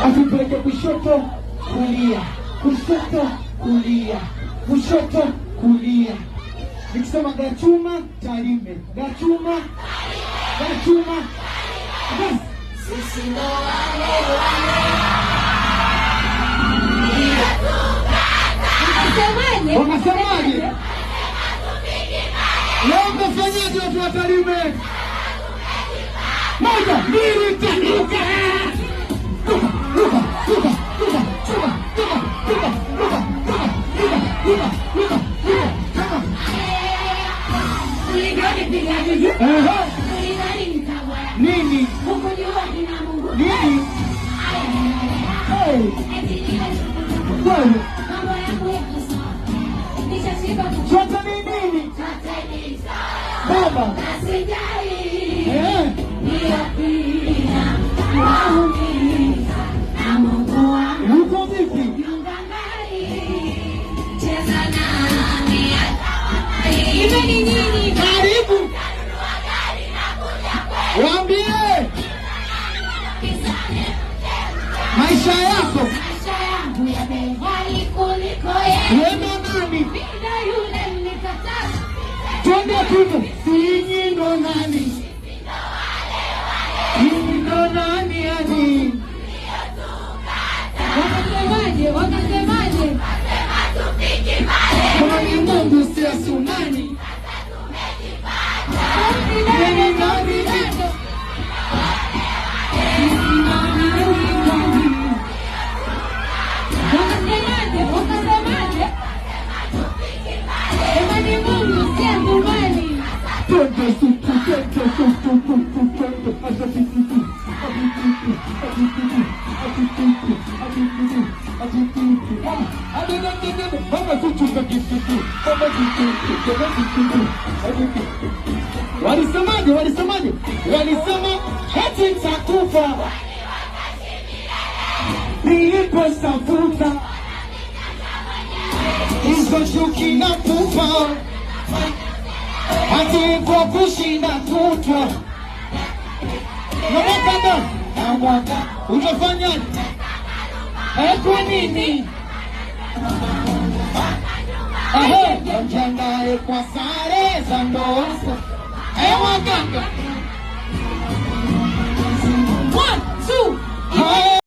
Asipeleke kushoto kulia, kushoto kulia, kushoto kulia. Nikisema Gachuma Tarime, Gachuma, Gachuma. Bas. Sisi ndo wale. Wanasemaje? Leo mnafanyaje watu wa Tarime? Moja, mbili, tatu, luka! Luka, luka, luka, luka, luka, luka, luka, luka, luka, luka, luka, luka, kama. Nini? Nini? Hey! Wewe! Chote ni nini? Baba! Uko vipi? Karibu! Waambie! Maisha yako! Wema nani? Twende tupo. Sinyi ndo nani? Sinyi ndo nani yani? Wakasemaje? Kama ni Mungu si Asumani. Nini nani? Walisemaje? Walisema eti nitakufa niliposafuta hizo chuki na kufa hati kwa kushinda kutwa na mwaka utafanya kwa nini? Mjangae kwa sare za ndoa waganga 1, 2